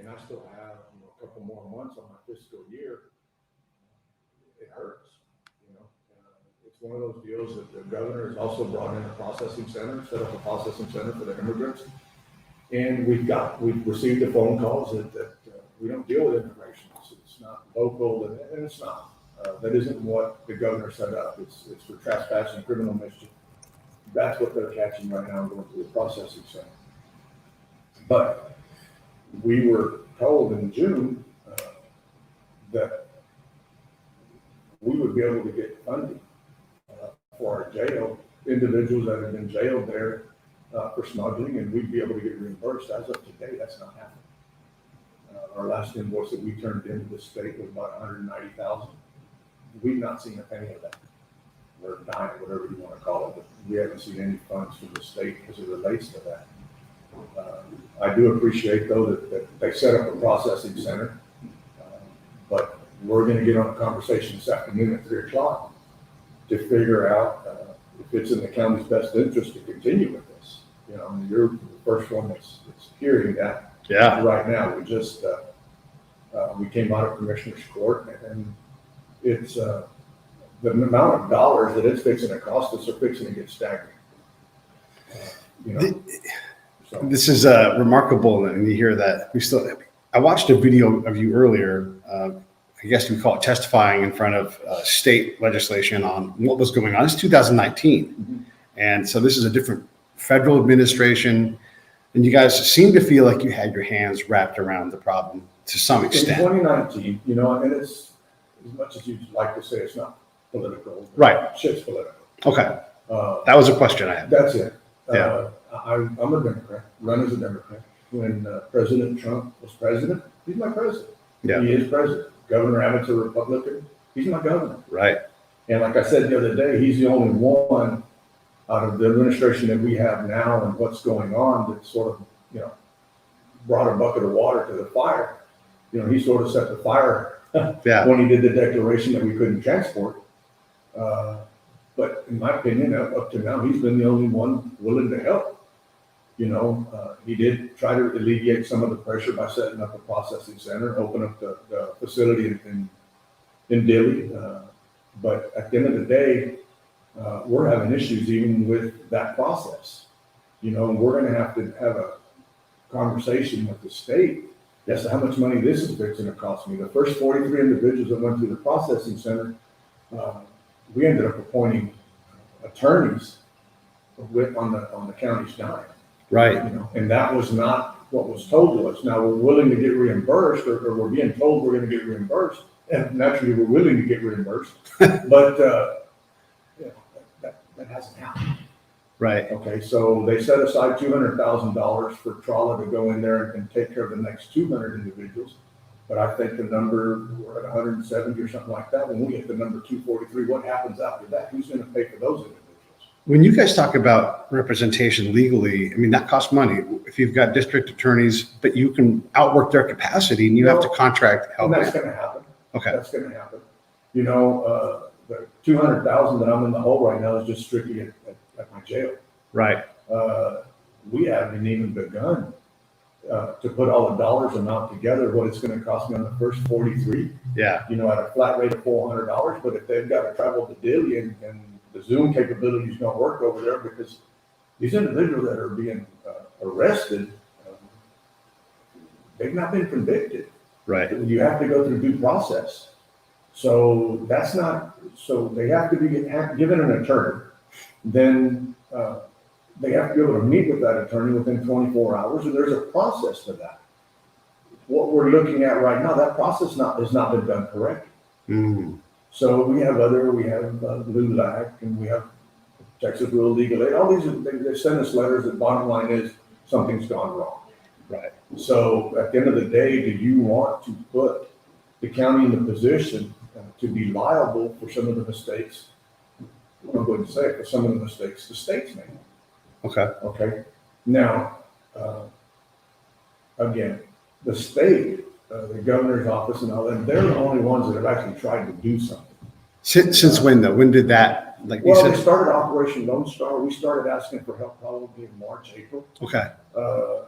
I still have a couple more months on my fiscal year, it hurts. It's one of those deals that the governor has also brought in a processing center, set up a processing center for the immigrants. And we've received the phone calls that we don't deal with immigration. It's not local, and it's not. That isn't what the governor set up. It's for trespass and criminal mischief. That's what they're catching right now and going to the processing center. But we were told in June that we would be able to get funding for our jail, individuals that have been jailed there for smuggling, and we'd be able to get reimbursed. As of today, that's not happening. Our last invoice that we turned into the state was about $190,000. We've not seen a penny of that. Or a dime, whatever you want to call it, but we haven't seen any funds from the state as it relates to that. I do appreciate, though, that they set up a processing center, but we're going to get on a conversation this afternoon at 3 o'clock to figure out if it's in the county's best interest to continue with this. You're the first one that's hearing that. Yeah. Right now, we came out of Commissioner's Court, and it's the amount of dollars that it's fixing to cost us are fixing to get staggering. So. This is remarkable, and you hear that. I watched a video of you earlier. I guess we call it testifying in front of state legislation on what was going on. It's 2019. Mm-hmm. And so this is a different federal administration. And you guys seem to feel like you had your hands wrapped around the problem to some extent. In 2019, and it's, as much as you'd like to say it's not political. Right. Shit's political. Okay. That was a question I had. That's it. Yeah. I'm a Democrat, run as a Democrat. When President Trump was president, he's my president. Yeah. He is president. Governor Abbott's a Republican. He's my governor. Right. And like I said the other day, he's the only one out of the administration that we have now and what's going on that sort of, brought a bucket of water to the fire. He sort of set the fire when he did the declaration that we couldn't transport. But in my opinion, up to now, he's been the only one willing to help. He did try to alleviate some of the pressure by setting up a processing center, open up the facility in Dilley. But at the end of the day, we're having issues even with that process. And we're going to have a conversation with the state as to how much money this is fixing to cost me. The first 43 individuals that went through the processing center, we ended up appointing attorneys on the county's dime. Right. And that was not what was told to us. Now we're willing to get reimbursed, or we're being told we're going to get reimbursed, and naturally we're willing to get reimbursed, but that hasn't happened. Right. Okay, so they set aside $200,000 for Trawler to go in there and take care of the next 200 individuals. But I think the number, we're at 170 or something like that. When we get the number 243, what happens after that? Who's going to pay for those individuals? When you guys talk about representation legally, that costs money. If you've got district attorneys, but you can outwork their capacity and you have to contract help. And that's going to happen. Okay. That's going to happen. The 200,000 that I'm in the hole right now is just strictly at my jail. Right. We haven't even begun to put all the dollars amount together, what it's going to cost me on the first 43. Yeah. At a flat rate of $400. But if they've got to travel to Dilley and the Zoom capabilities don't work over there because these individuals that are being arrested, they've not been convicted. Right. You have to go through due process. So they have to be given an attorney. Then they have to be able to meet with that attorney within 24 hours, and there's a process to that. What we're looking at right now, that process has not been done correctly. Mm. So we have LULAC, and we have Texas Rural Legal Aid. All these, they send us letters. The bottom line is something's gone wrong. Right. So at the end of the day, do you want to put the county in the position to be liable for some of the mistakes? I'm going to say for some of the mistakes the state's made. Okay. Now, again, the state, the governor's office and all that, they're the only ones that have actually tried to do something. Since when though? When did that Like you Well, we said, started Operation Lone Star. We started asking for help probably in March, April. okay,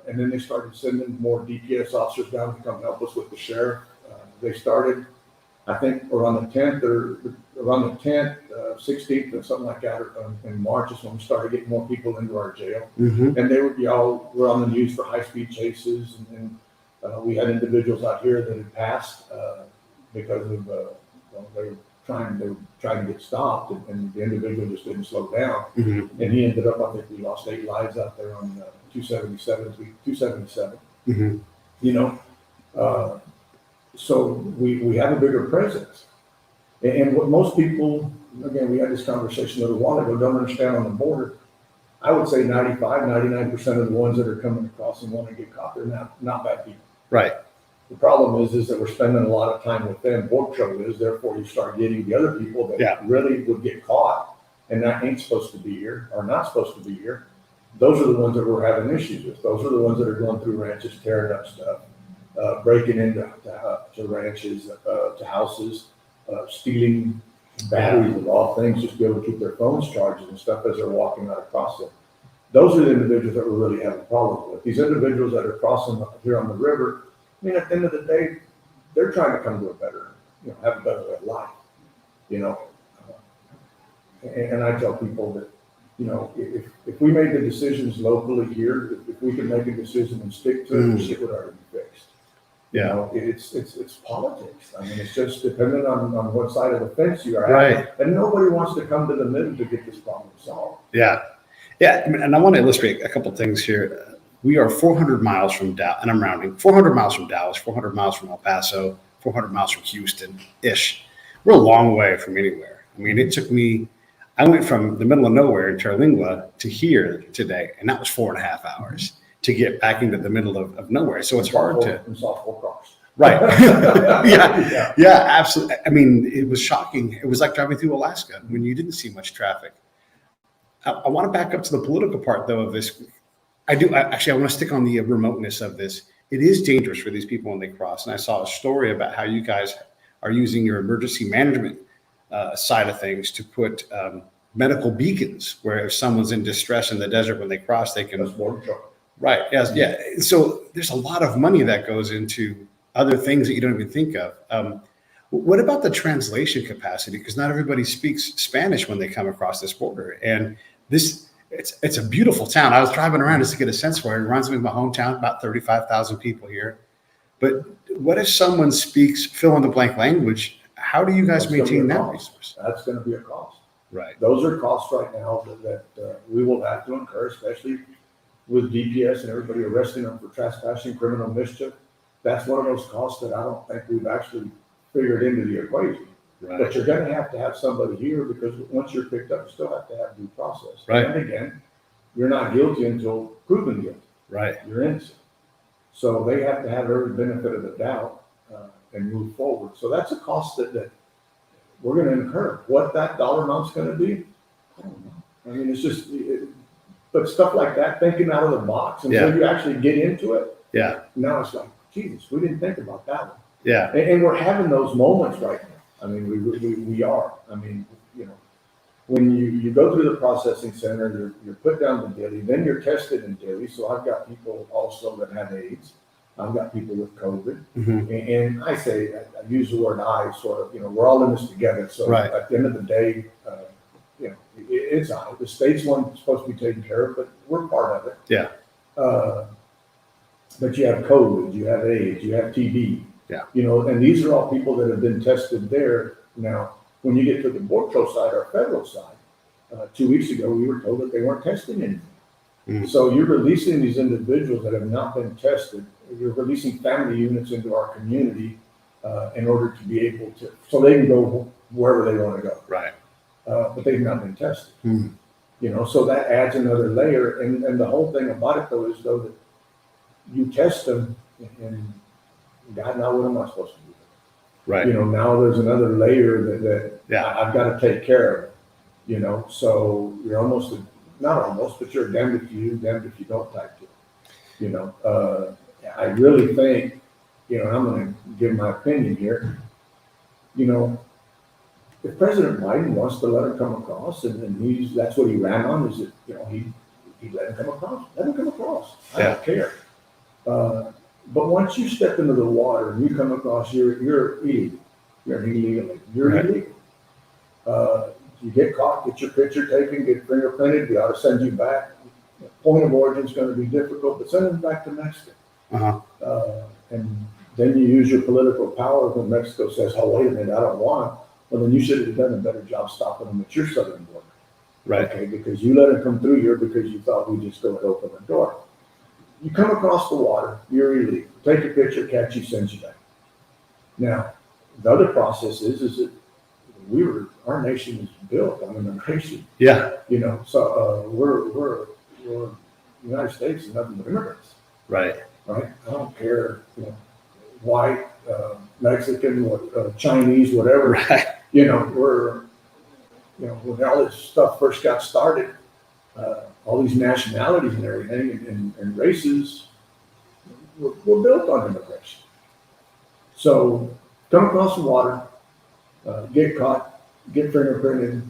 And then they started sending more DPS officers down to come help us with the sheriff. They started, I think, around the 10th or around the 10th, 16th or something like that, or, in March is when we started getting more people into our jail. mm-hmm. And they would be all, we're on the news for high-speed chases. And we had individuals out here that had passed because of, they were trying to get stopped, and the individual just didn't slow down. Mm-hmm. And he ended up, I think we lost 8 lives out there on 277. Mm-hmm. You know, so we have a bigger presence. And what most people, again, we had this conversation a little while ago, don't understand on the border. I would say 99% of the ones that are coming across and want to get caught, they're not bad people. Right. The problem is that we're spending a lot of time with them. Border Patrol is, therefore you start getting the other people that really would get caught and that ain't supposed to be here or not supposed to be here. Those are the ones that we're having issues with. Those are the ones that are going through ranches, tearing up stuff, breaking into to ranches, to houses, stealing batteries of all things, just to be able to keep their phones charged and stuff as they're walking out across it. Those are the individuals that we're really having problems with. These individuals that are crossing here on the river, I mean, at the end of the day, they're trying to come to a better, have a better way of life, And I tell people that, if we made the decisions locally here, if we could make a decision and stick to it, shit would already be fixed. Yeah. It's politics. I mean, it's just dependent on what side of the fence you are Right. at. And nobody wants to come to the middle to get this problem solved. Yeah. Yeah. And I want to illustrate a couple of things here. We are 400 miles from Dallas, and I'm rounding, 400 miles from Dallas, 400 miles from El Paso, 400 miles from Houston-ish. We're a long way from anywhere. I mean, it took me, I went from the middle of nowhere in Terlingua to here today, and that was 4.5 hours to get back into the middle of nowhere. So it's hard to. And saw 4 cars. Right. Yeah, absolutely. I mean, it was shocking. It was like driving through Alaska when you didn't see much traffic. I want to back up to the political part, though, of this. I want to stick on the remoteness of this. It is dangerous for these people when they cross. And I saw a story about how you guys are using your emergency management side of things to put medical beacons where if someone's in distress in the desert when they cross, they can. That's Border Patrol. Right. Yes. Yeah. So there's a lot of money that goes into other things that you don't even think of. What about the translation capacity? Because not everybody speaks Spanish when they come across this border. And it's a beautiful town. I was driving around just to get a sense for it. It reminds me of my hometown, about 35,000 people here. But what if someone speaks fill in the blank language? How do you guys maintain that resource? That's going to be a cost. Right. Those are costs right now that we will have to incur, especially with DPS and everybody arresting them for trespassing, criminal mischief. That's one of those costs that I don't think we've actually figured into the equation. Right. But you're going to have somebody here because once you're picked up, you still have to have due process. Right. And again, you're not guilty until proven guilty. Right. You're innocent. So they have to have every benefit of the doubt and move forward. So that's a cost that we're going to incur. What that dollar amount's going to be, I don't know. I mean, it's just, but stuff like that, thinking out of the box until you actually get into it. Yeah. Now it's like, Jesus, we didn't think about that one. Yeah. And we're having those moments right now. I mean, we are. I mean, when you go through the processing center, you're put down to Dilly, then you're tested in Dilly. So I've got people also that have AIDS. I've got people with COVID. Mm-hmm. And I use the word I sort of, we're all in this together. So at the end of the day, it's I. The state's one supposed to be taken care of, but we're part of it. Yeah. But you have COVID, you have AIDS, you have TB. Yeah. And these are all people that have been tested there. Now, when you get to the Border Patrol side or federal side, 2 weeks ago, we were told that they weren't testing anything. Mm-hmm. So you're releasing these individuals that have not been tested. You're releasing family units into our community in order to be able to, so they can go wherever they want to go. Right. But they've not been tested. Mm-hmm. So that adds another layer. And the whole thing about it, though, is that you test them and God, now what am I supposed to do? Right. Now there's another layer that I've got to take care of, so you're almost, not almost, but you're damned if you do, damned if you don't type to. I really think, I'm going to give my opinion here, if President Biden wants to let him come across, and that's what he ran on, is that, he let him come across, let him come across. I don't care. But once you step into the water and you come across, you're illegal. You're illegal. You're illegal. You get caught, get your picture taken, get fingerprinted, we ought to send you back. Point of origin is going to be difficult, but send them back to Mexico. And then you use your political power when Mexico says, oh, wait a minute, I don't want them. Well, then you should have done a better job stopping them at your southern border. Right. Okay, because you let them come through here because you thought we'd just go and open the door. You come across the water, you're illegal. Take a picture, catch you, send you back. Now, the other process is that our nation is built on immigration. Yeah. So we're the United States is nothing but immigrants. Right. Right. I don't care, white, Mexican, Chinese, whatever. Right. When all this stuff first got started, all these nationalities and everything and races were built on immigration. So come across the water, get caught, get fingerprinted,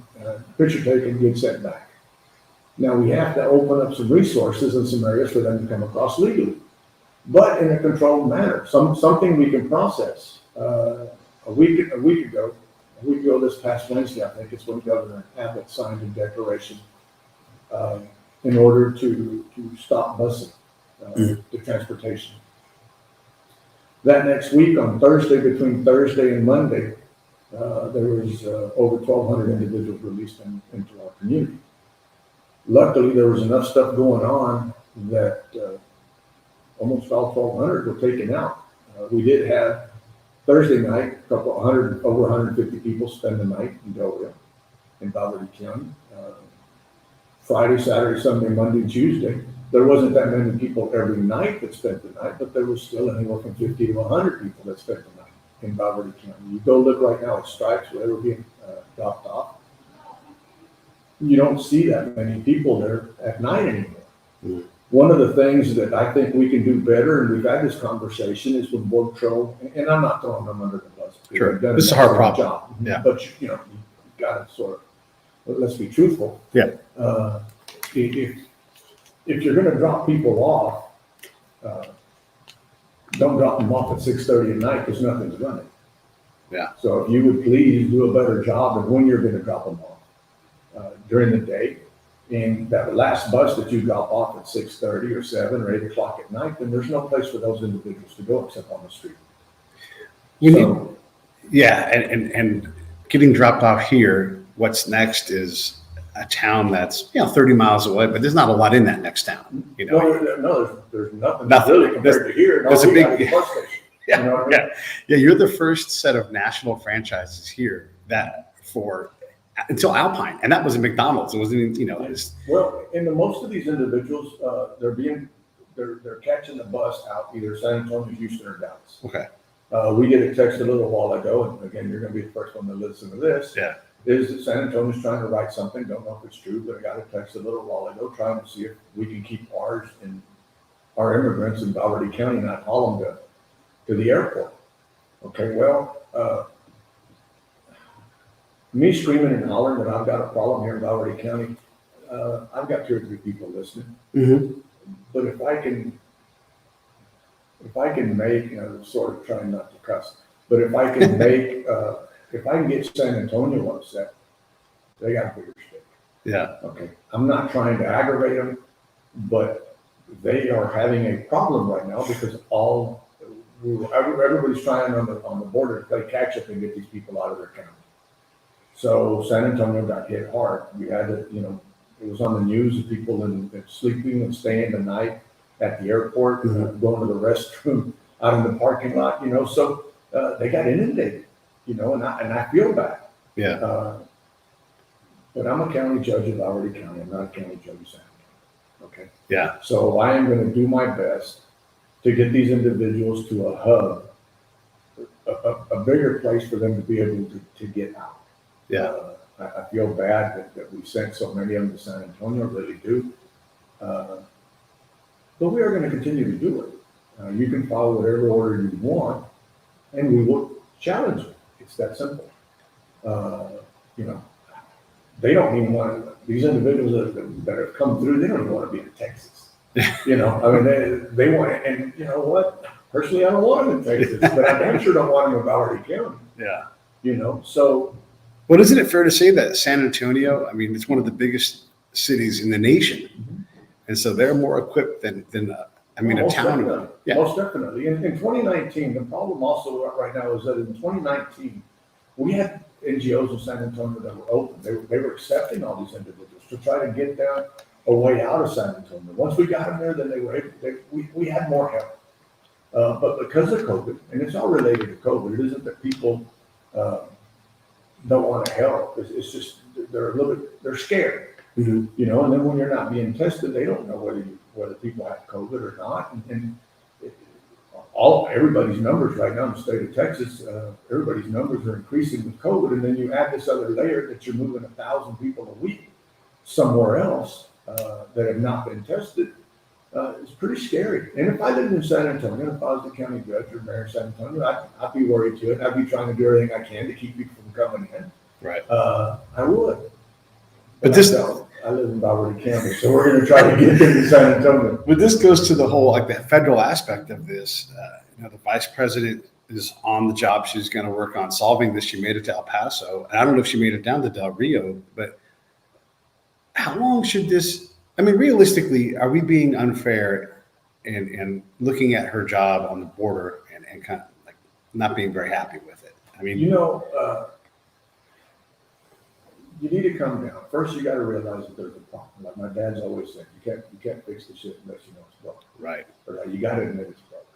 picture taken, get sent back. Now we have to open up some resources in some areas for them to come across legally, but in a controlled manner, something we can process. A week ago this past Wednesday, I think it's when Governor Abbott signed a declaration in order to stop busing, the transportation. That next week on Thursday, between Thursday and Monday, there was over 1,200 individuals released into our community. Luckily, there was enough stuff going on that almost all 1,200 were taken out. We did have Thursday night, over 150 people spend the night in Del Rio, in Valverde County. Friday, Saturday, Sunday, Monday, Tuesday. There wasn't that many people every night that spent the night, but there was still anywhere from 50 to 100 people that spent the night in Valverde County. You go look right now at stripes where they were being dropped off. You don't see that many people there at night anymore. One of the things that I think we can do better, and we've had this conversation, is with Border Patrol, and I'm not throwing them under the bus. Sure, this is a hard problem. Job. Yeah. But you got to sort of, let's be truthful. Yeah. If you're going to drop people off, don't drop them off at 6:30 at night because nothing's running. Yeah. So if you would please do a better job of when you're going to drop them off during the day. And that last bus that you drop off at 6:30 or 7 or 8 o'clock at night, then there's no place for those individuals to go except on the street. And getting dropped off here, what's next is a town that's 30 miles away, but there's not a lot in that next town. There's nothing really compared to here. There's a big bus station. Yeah, You know what I mean? yeah. You're the first set of national franchises here until Alpine, and that was a McDonald's. It wasn't even, Well, most of these individuals, they're catching the bus out either San Antonio, Houston, or Dallas. Okay. We get a text a little while ago, and again, you're going to be the first one to listen to this. Yeah. Is that San Antonio's trying to write something? Don't know if it's true, but I got a text a little while ago trying to see if we can keep our immigrants in Valverde County, not haul them to the airport. Okay, well, me screaming and hollering that I've got a problem here in Valverde County, I've got 2 or 3 people listening. Mm-hmm. But if I can make, sort of trying not to cuss, but if I can make, if I can get San Antonio upset, they got a bigger stick. Yeah. Okay. I'm not trying to aggravate them, but they are having a problem right now because everybody's trying on the border to play catch up and get these people out of their county. So San Antonio got hit hard. We had to, it was on the news of people sleeping and staying the night at the airport, going to the restroom out in the parking lot, so they got inundated, and I feel bad. Yeah. But I'm a county judge of Valverde County. I'm not a county judge of San Antonio. Okay. Yeah. So I am going to do my best to get these individuals to a hub, a bigger place for them to be able to get out. Yeah. I feel bad that we sent so many of them to San Antonio, really do. But we are going to continue to do it. You can follow whatever order you want, and we will challenge it. It's that simple. You know, they don't even want to, these individuals that have come through, they don't even want to be in Texas. You know, I mean, they want, and you know what? Personally, I don't want them in Texas, but I damn sure don't want them in Valverde County. Yeah. You know, so. Well, isn't it fair to say that San Antonio, I mean, it's one of the biggest cities in the nation. And so they're more equipped than I mean, a Most town. definitely. Yeah. Most definitely. In 2019, the problem also right now is that in 2019, we had NGOs in San Antonio that were open. They were accepting all these individuals to try to get them a way out of San Antonio. Once we got them there, then they were able, we had more help. But because of COVID, and it's all related to COVID, it isn't that people don't want to help. It's just they're a little bit, they're scared. Mhm. You know, and then when you're not being tested, they don't know whether people have COVID or not. And everybody's numbers right now in the state of Texas, everybody's numbers are increasing with COVID. And then you add this other layer that you're moving 1,000 people a week somewhere else that have not been tested. It's pretty scary. And if I lived in San Antonio, if I was the county judge or mayor of San Antonio, I'd be worried too. And I'd be trying to do everything I can to keep people from coming in. Right. I would. But this, I live in Valverde County, so we're going to try to get into San Antonio. but this goes to the whole, like, the federal aspect of this. You know, the vice president is on the job. She's going to work on solving this. She made it to El Paso. And I don't know if she made it down to Del Rio, but how long should this, I mean, realistically, are we being unfair and looking at her job on the border and kind of like not being very happy with it? I mean, You know, you need to come down. First, you got to realize that there's a problem. Like my dad's always said, you can't fix the shit unless you know it's broke. right. Or you got to admit it's broke,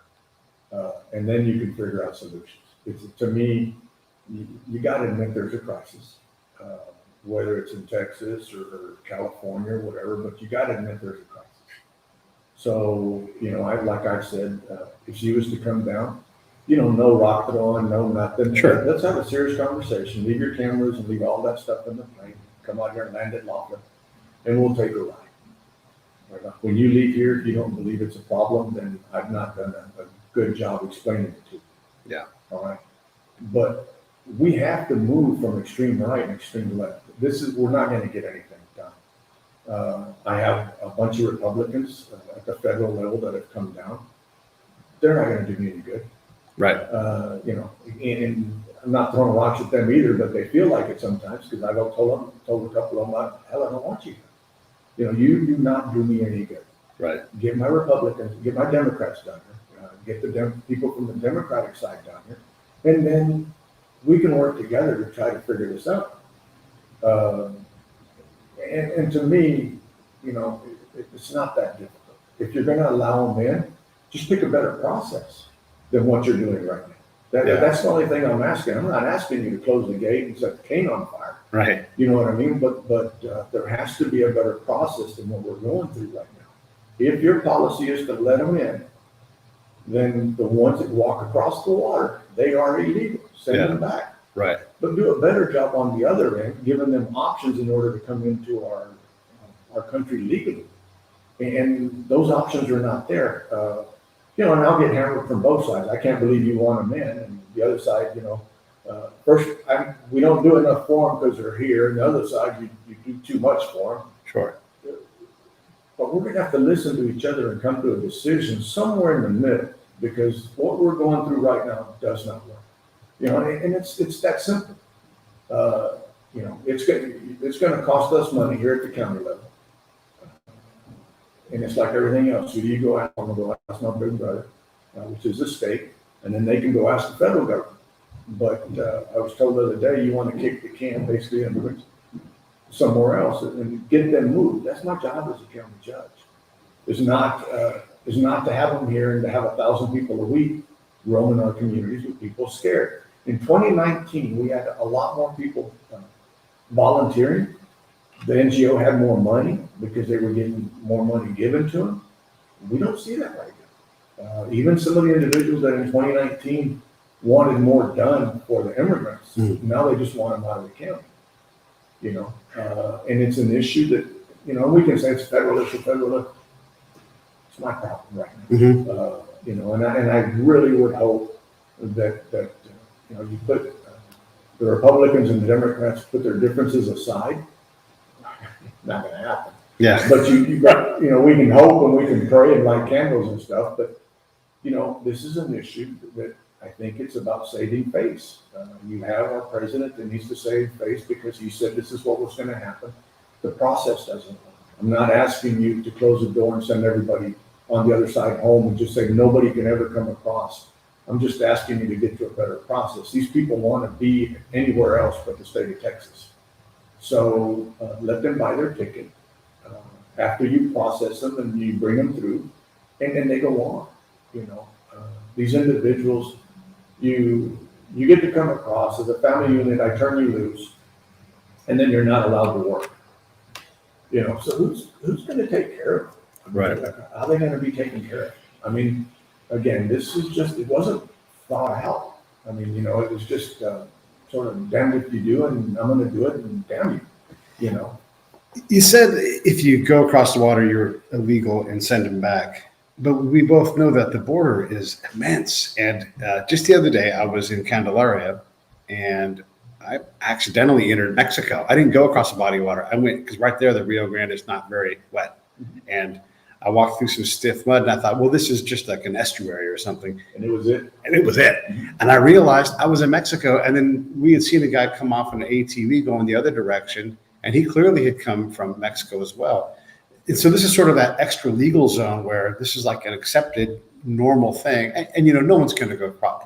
and then you can figure out solutions. It's, to me, you got to admit there's a crisis, whether it's in Texas or California or whatever. But you got to admit there's a crisis. So you know, like I said, if she was to come down, you know, no rocket on, no nothing. Sure. Let's have a serious conversation. Leave your cameras and leave all that stuff in the plane. Come out here and land it lawfully, and we'll take a ride. Right. When you leave here, if you don't believe it's a problem, then I've not done a good job explaining it to you. Yeah. All right. But we have to move from extreme right and extreme left. We're not going to get anything done. I have a bunch of Republicans at the federal level that have come down. They're not going to do me any good. Right. You know, and I'm not throwing rocks at them either, but they feel like it sometimes because I told a couple of them, hell, I don't want you. You know, you do not do me any good. Right. Get my Republicans, get my Democrats down here, get the people from the Democratic side down here, and then we can work together to try to figure this out. And to me, you know, it's not that difficult. If you're going to allow them in, just pick a better process than what you're doing right now. That's the only thing I'm asking. I'm not asking you to close the gate and set the cane on fire. Right. You know what I mean? But there has to be a better process than what we're going through right now. If your policy is to let them in, then the ones that walk across the water, they are illegal. Send them back. Right. But do a better job on the other end, giving them options in order to come into our country legally. And those options are not there. You know, and I'll get hammered from both sides. I can't believe you want them in. And the other side, you know, first, we don't do enough for them because they're here. And the other side, you do too much for them. Sure. But we're going to have to listen to each other and come to a decision somewhere in the middle, because what we're going through right now does not work. You know, and it's that simple. You know, it's going to cost us money here at the county level. And it's like everything else. So you go out, I'm going to go ask my big brother, which is the state, and then they can go ask the federal government. But I was told the other day, you want to kick the can, basically, immigrants somewhere else and get them moved. That's my job as a county judge. Is not to have them here and to have 1,000 people a week roaming our communities with people scared. In 2019, we had a lot more people volunteering. The NGO had more money because they were getting more money given to them. We don't see that right now. Even some of the individuals that in 2019 wanted more done for the immigrants, now they just want them out of the county. You know, and it's an issue that, you know, we can say it's federal issue, it's my problem right now. You know, and I really would hope that you know, you put the Republicans and the Democrats put their differences aside, not gonna happen. Yeah. But you got, we can hope and we can pray and light candles and stuff, but, this is an issue that I think it's about saving face. You have our president that needs to save face because he said this is what was gonna happen. The process doesn't work. I'm not asking you to close the door and send everybody on the other side home and just say nobody can ever come across. I'm just asking you to get to a better process. These people want to be anywhere else but the state of Texas. So let them buy their ticket after you process them and you bring them through, and then they go on. These individuals, you get to come across as a family unit. I turn you loose, and then you're not allowed to work. So who's going to take care of them? Right. How are they going to be taken care of? I mean, again, this is just, it wasn't thought out. I mean, it was just sort of damned if you do, and I'm going to do it, and damn you, You said if you go across the water, you're illegal and send them back. But we both know that the border is immense. And just the other day, I was in Candelaria, and I accidentally entered Mexico. I didn't go across the body of water. I went because right there, the Rio Grande is not very wet. And I walked through some stiff mud, and I thought, well, this is just like an estuary or something. And it was it. And I realized I was in Mexico. And then we had seen a guy come off an ATV going the other direction, and he clearly had come from Mexico as well. And so this is sort of that extra legal zone where this is like an accepted normal thing. And no one's going to go across.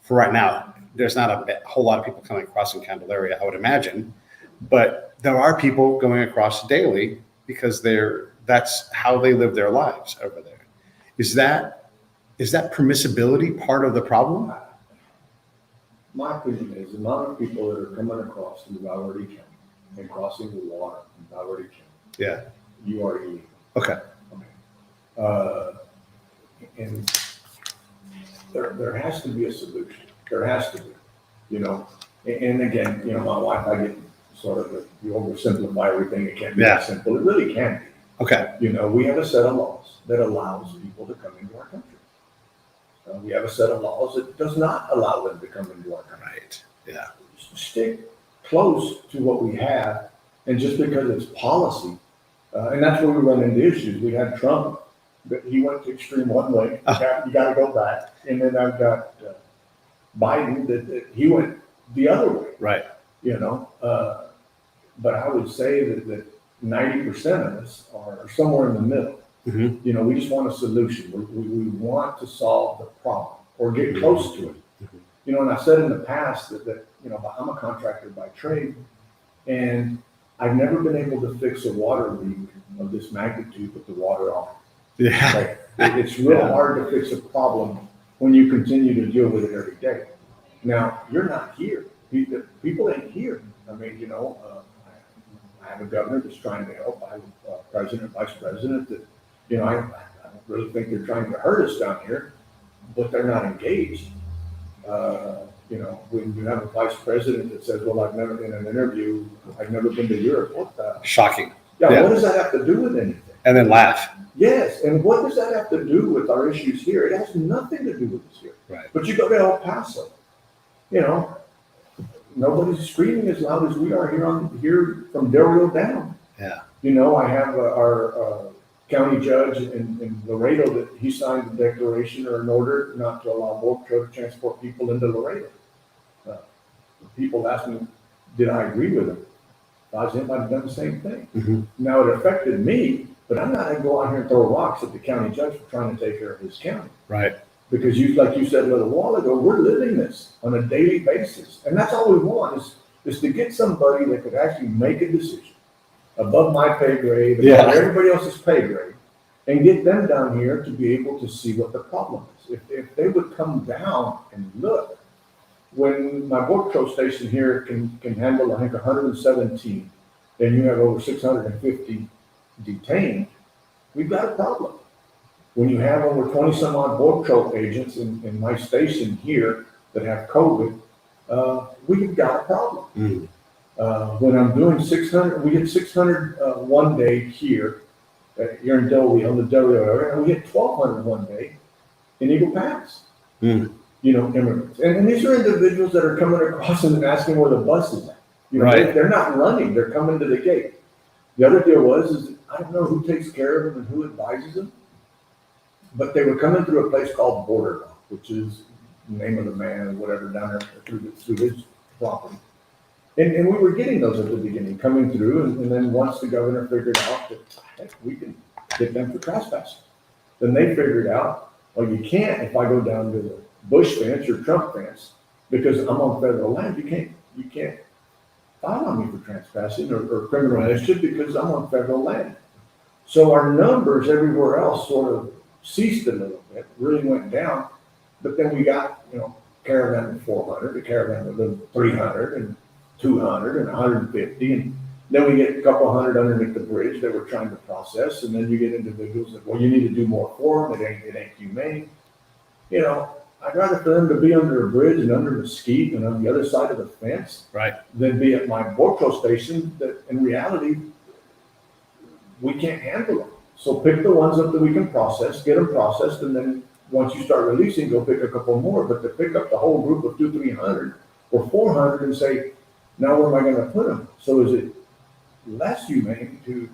For right now, there's not a whole lot of people coming across in Candelaria, I would imagine. But there are people going across daily because that's how they live their lives over there. Is that permissibility part of the problem? My opinion is the amount of people that are coming across in Valverde County and crossing the water in Valverde County. Yeah. You are illegal. Okay. And there has to be a solution. There has to be, And again, my wife, I get sort of you oversimplify everything. It can't be that simple. It really can be. Okay. We have a set of laws that allows people to come into our country. We have a set of laws that does not allow them to come into our country. Right. Yeah. Stick close to what we have, and just because it's policy, and that's where we run into issues. We had Trump, but he went to extreme one way. You got to go back, and then I've got Biden that he went the other way. Right. But I would say that 90% of us are somewhere in the middle. Mm-hmm. We just want a solution. We want to solve the problem or get close to it. And I said in the past that I'm a contractor by trade, and I've never been able to fix a water leak of this magnitude with the water on. Yeah. It's real hard to fix a problem when you continue to deal with it every day. Now, you're not here. People ain't here. I mean, I have a governor that's trying to help. I have a president, vice president that, I don't really think they're trying to hurt us down here, but they're not engaged. When you have a vice president that says, well, I've never been in an interview, I've never been to Europe. What the? Shocking. Yeah, what does that have to do with anything? And then laugh. Yes, and what does that have to do with our issues here? It has nothing to do with us here. Right. But you go to El Paso, nobody's screaming as loud as we are here from Del Rio down. Yeah. I have our county judge in Laredo that he signed a declaration or an order not to allow Border Patrol to transport people into Laredo. People ask me, did I agree with him? If I was him, I'd have done the same thing. Mm-hmm. Now it affected me, but I'm not going to go out here and throw rocks at the county judge for trying to take care of his county. Right. Because like you said a little while ago, we're living this on a daily basis. And that's all we want is to get somebody that could actually make a decision above my pay grade, above everybody else's pay grade, and get them down here to be able to see what the problem is. If they would come down and look, when my Border Patrol station here can handle, I think, 117, and you have over 650 detained, we've got a problem. When you have over 20 some odd Border Patrol agents in my station here that have COVID, we've got a problem. Mm. When I'm doing 600, we get 600 one day here in Del Rio, the Del Rio area, and we get 1,200 one day in Eagle Pass. Mm. immigrants. And these are individuals that are coming across and asking where the bus is at. Right. They're not running, they're coming to the gate. The other deal is I don't know who takes care of them and who advises them, but they were coming through a place called Border Law, which is the name of the man or whatever down there through his property. And we were getting those at the beginning, coming through, and then once the governor figured out that, heck, we can get them for trespassing. Then they figured out, well, you can't if I go down to the Bush fence or Trump fence, because I'm on federal land, you can't file on me for trespassing or criminal initiative because I'm on federal land. So our numbers everywhere else sort of ceased a little bit, really went down, but then we got, caravan of 400, a caravan of 300 and 200 and 150, and then we get a couple hundred underneath the bridge that we're trying to process, and then you get individuals that, well, you need to do more for them, it ain't humane. I'd rather for them to be under a bridge and under mesquite and on the other side of the fence Right. than be at my border station that in reality, we can't handle them. So pick the ones up that we can process, get them processed, and then once you start releasing, go pick a couple more. But to pick up the whole group of 200, 300 or 400 and say, now where am I going to put them? So is it less humane to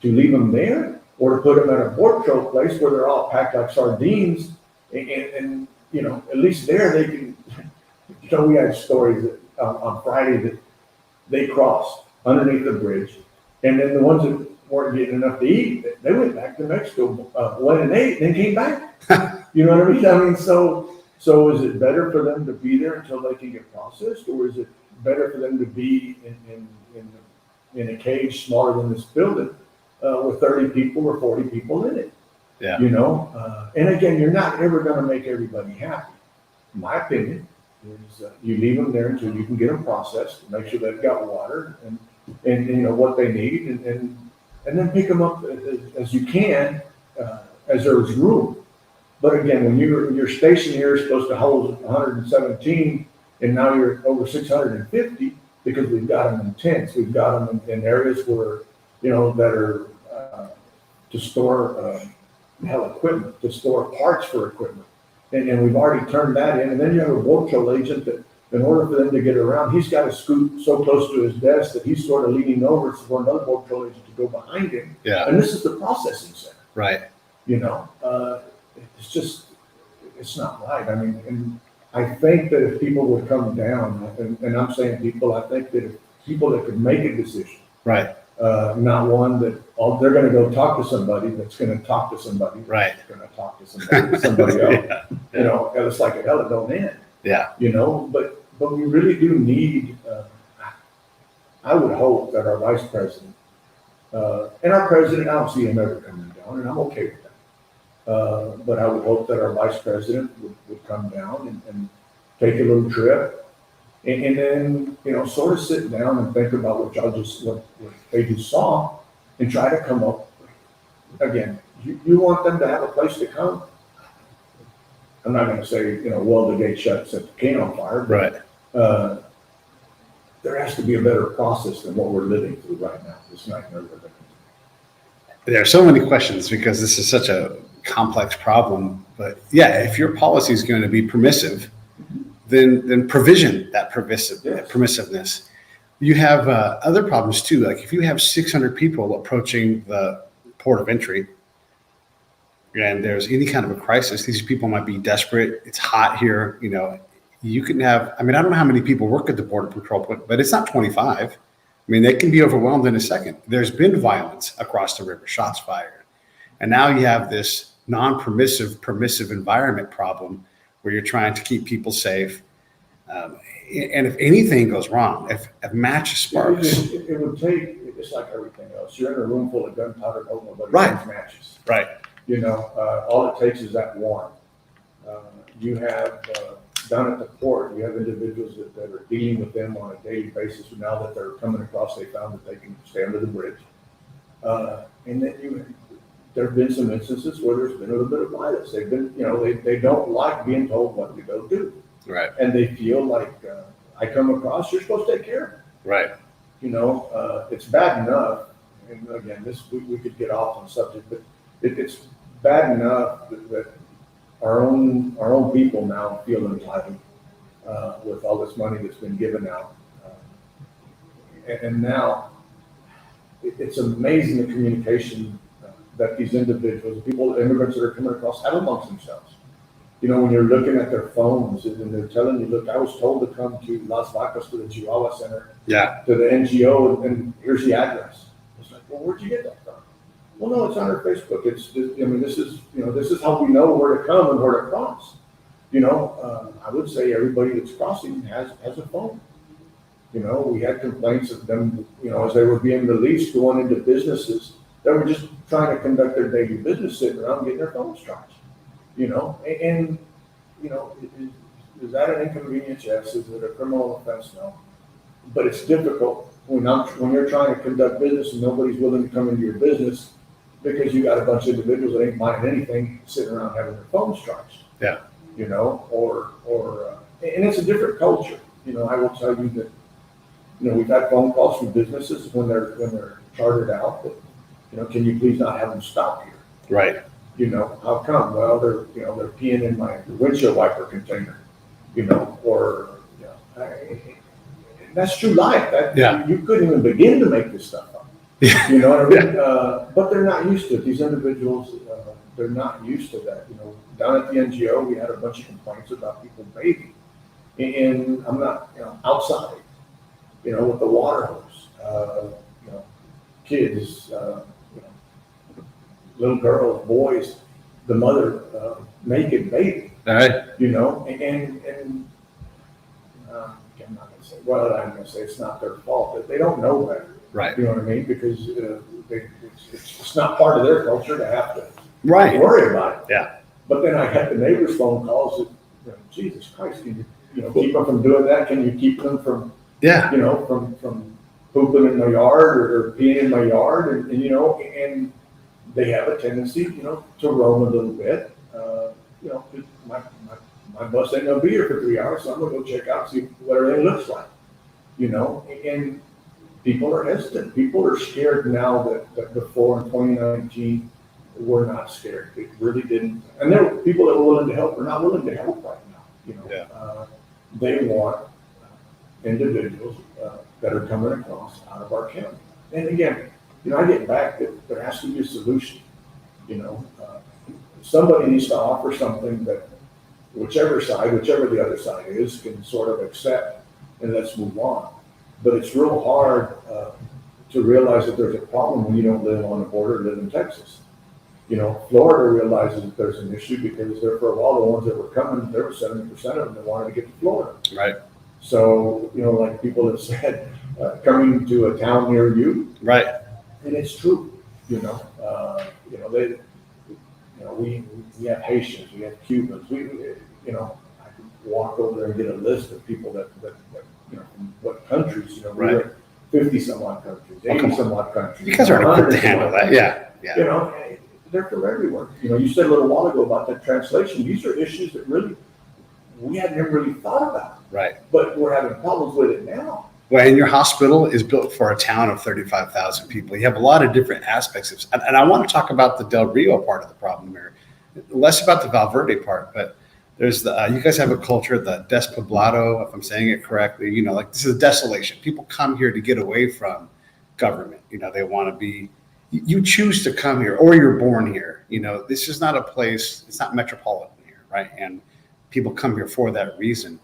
leave them there, or to put them at a border patrol place where they're all packed like sardines, and at least there they can. We had stories that on Friday that they crossed underneath the bridge, and then the ones that weren't getting enough to eat, they went back to Mexico, went and ate, and then came back. You know what I mean? So is it better for them to be there until they can get processed, or is it better for them to be in a cage smaller than this building with 30 people or 40 people in it? Yeah. And again, you're not ever going to make everybody happy. My opinion is you leave them there until you can get them processed, make sure they've got water and what they need, and then pick them up as you can as there's room. But again, when your station here is supposed to hold 117, and now you're over 650 because we've got them in tents, we've got them in areas where that are to store equipment, to store parts for equipment, and we've already turned that in. And then you have a border patrol agent that, in order for them to get around, he's got to scoot so close to his desk that he's sort of leaning over for another border patrol agent to go behind him. Yeah. And this is the processing center. Right. It's not right. I mean, and I think that if people would come down, and I'm saying people, I think that if people that could make a decision, Right. not one that they're going to go talk to somebody that's going to talk to somebody Right. that's going to talk to somebody else. Yeah. It's like a hell it don't end. Yeah. But we really do need. I would hope that our vice president and our president, I don't see him ever coming down, and I'm okay with that. But I would hope that our vice president would come down and take a little trip, and then sort of sit down and think about what they just saw, and try to come up. Again, you want them to have a place to come. I'm not going to say weld the gate shut, set the can on fire. Right. There has to be a better process than what we're living through right now. This nightmare we're living through. There are so many questions because this is such a complex problem. But yeah, if your policy is going to be permissive, then provision that permissiveness. You have other problems too. Like if you have 600 people approaching the port of entry, and there's any kind of a crisis, these people might be desperate. It's hot here. You can have. I don't know how many people work at the Border Patrol, but it's not 25. They can be overwhelmed in a second. There's been violence across the river, shots fired. And now you have this permissive environment problem where you're trying to keep people safe. And if anything goes wrong, if a match sparks. It would take, it's like everything else. You're in a room full of gunpowder, nobody Right. burns matches. Right. All it takes is that one. You have, down at the port, you have individuals that are dealing with them on a daily basis. Now that they're coming across, they found that they can stay under the bridge. And then there have been some instances where there's been a little bit of violence. They've been, they don't like being told what to go do. Right. And they feel like, I come across, you're supposed to take care of it. Right. It's bad enough, and again, we could get off on the subject, but it's bad enough that our own people now feel entitled with all this money that's been given out. And now it's amazing the communication that these individuals, people, immigrants that are coming across have amongst themselves. You know, when you're looking at their phones and they're telling you, look, I was told to come to Las Vacas to the Chihuahua Center, to the NGO, and here's the address. It's like, well, where'd you get that from? Well, no, it's on our Facebook. I mean, this is how we know where to come and where to cross. You know, I would say everybody that's crossing has a phone. You know, we had complaints of them, you know, as they were being released, going into businesses that were just trying to conduct their daily business, sitting around getting their phones charged. You know, and you know, is that an inconvenience? Yes. Is it a criminal offense? No. But it's difficult when you're trying to conduct business and nobody's willing to come into your business because you got a bunch of individuals that ain't buying anything, sitting around having their phones charged. Yeah. You know, and it's a different culture. You know, I will tell you that, you know, we've had phone calls from businesses when they're chartered out that, you know, can you please not have them stop here? Right. You know, how come? Well, they're peeing in my windshield wiper container, you know, or, you know, that's true life. You couldn't even begin to make this stuff up. You know what I mean? But they're not used to it. These individuals, they're not used to that. You know, down at the NGO, we had a bunch of complaints about people bathing. And I'm not, you know, outside, you know, with the water hose, you know, kids, little girls, boys, the mother naked baby. All right. You know, and I'm not going to say, well, I'm going to say it's not their fault. They don't know better. Right. You know what I mean? Because it's not part of their culture to have to worry about it. Yeah. But then I had the neighbors' phone calls that, you know, Jesus Christ, can you keep them from doing that? Can you keep them from, you know, from pooping in my yard or peeing in my yard? And you know, and they have a tendency, you know, to roam a little bit. You know, my bus ain't gonna be here for 3 hours, so I'm gonna go check out, see what everything looks like. You know, and people are hesitant. People are scared now that before in 2019 were not scared. They really didn't. And there were people that were willing to help. Are not willing to help right now. You know, they want individuals that are coming across out of our county. And again, you know, I get back that there has to be a solution. You know, somebody needs to offer something that whichever the other side is, can sort of accept, and let's move on. But it's real hard to realize that there's a problem when you don't live on the border, live in Texas. You know, Florida realizes that there's an issue because there for a while, the ones that were coming, there were 70% of them that wanted to get to Florida. Right. So, you know, like people have said, coming to a town near you. Right. And it's true, you know, we have Haitians, we have Cubans, you know, I could walk over there and get a list of people that you know, from what countries, you know, we're 50 some odd countries, 80 some odd countries. You guys are equipped to handle that. Yeah. You know, they're from everywhere. You know, you said a little while ago about that translation. These are issues that really, we hadn't ever really thought about. Right. But we're having problems with it now. Well, and your hospital is built for a town of 35,000 people. You have a lot of different aspects of, and I want to talk about the Del Rio part of the problem here, less about the Valverde part, but there's you guys have a culture, the despoblado, if I'm saying it correctly, you know, like this is desolation. People come here to get away from government. You know, they want to be, you choose to come here or you're born here. You know, this is not a place, it's not metropolitan here, right? And people come here for that reason.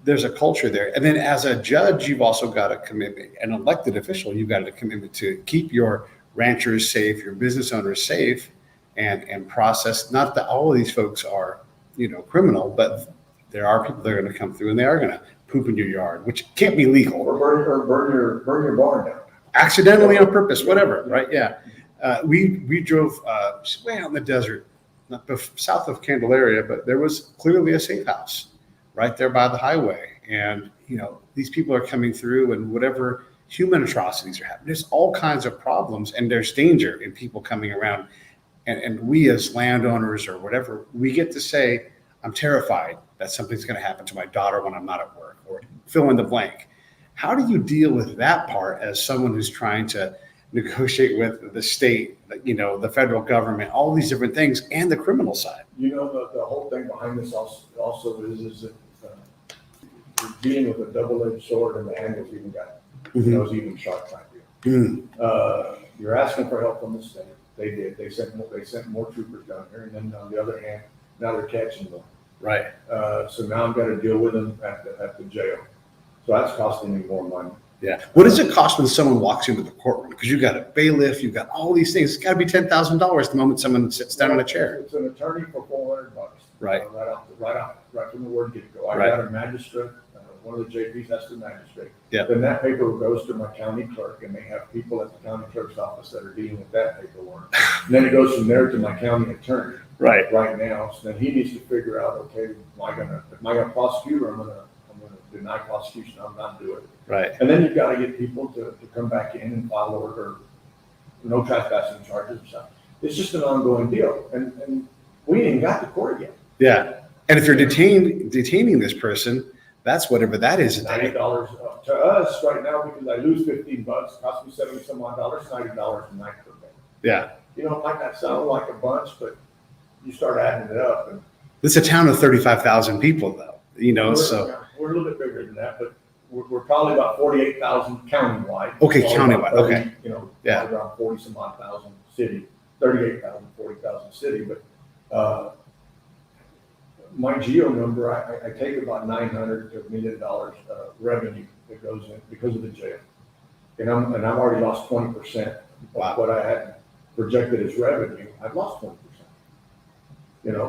There's a culture there. And then as a judge, you've also got a commitment, an elected official, you've got a commitment to keep your ranchers safe, your business owners safe, and process, not that all of these folks are, you know, criminal, but there are people that are going to come through and they are going to poop in your yard, which can't be legal. Or burn your barn down. Accidentally on purpose, whatever, right? Yeah. We drove way out in the desert, not south of Candelaria, but there was clearly a safe house right there by the highway. And, you know, these people are coming through and whatever human atrocities are happening, there's all kinds of problems and there's danger in people coming around. And we as landowners or whatever, we get to say, I'm terrified that something's going to happen to my daughter when I'm not at work, or fill in the blank. How do you deal with that part as someone who's trying to negotiate with the state, the federal government, all these different things, and the criminal side. You know, the whole thing behind this also is that you're dealing with a double-edged sword, and the handle's even got, it's even sharp like you. You're asking for help from the state. They did. They sent more troopers down here, and then on the other hand, now they're catching them. Right. So now I've got to deal with them at the jail. So that's costing me more money. Yeah. What does it cost when someone walks into the courtroom? Because you've got a bailiff, you've got all these things. It's got to be $10,000 the moment someone sits down in a chair. It's an attorney for $400. Right. Right from the word get-go. I Right. got a magistrate. One of the JPs, that's the magistrate. Yeah. Then that paper goes to my county clerk, and they have people at the county clerk's office that are dealing with that paperwork. And then it goes from there to my county attorney. Right. Right now. So then he needs to figure out, okay, am I gonna prosecute, or I'm gonna deny prosecution? I'm not doing it. Right. And then you've got to get people to come back in and file order, no trespassing charges and stuff. It's just an ongoing deal, and we ain't got to court yet. Yeah. And if you're detaining this person, that's whatever that is a day. $90 to us right now, because I lose $15, cost me $70 some odd dollars, $90 a night per day. Yeah. You know, it might not sound like a bunch, but you start adding it up, and This is a town of 35,000 people, though. we're a little bit bigger than that, but we're probably about 48,000 countywide. Okay, Probably countywide, about 30, okay. Yeah. Around 40 some odd thousand city, 38,000, 40,000 city, but my geo number, I take about $900 to $1 million revenue that goes in because of the jail. And I've already lost 20% Wow. of what I had projected as revenue. I've lost 20%.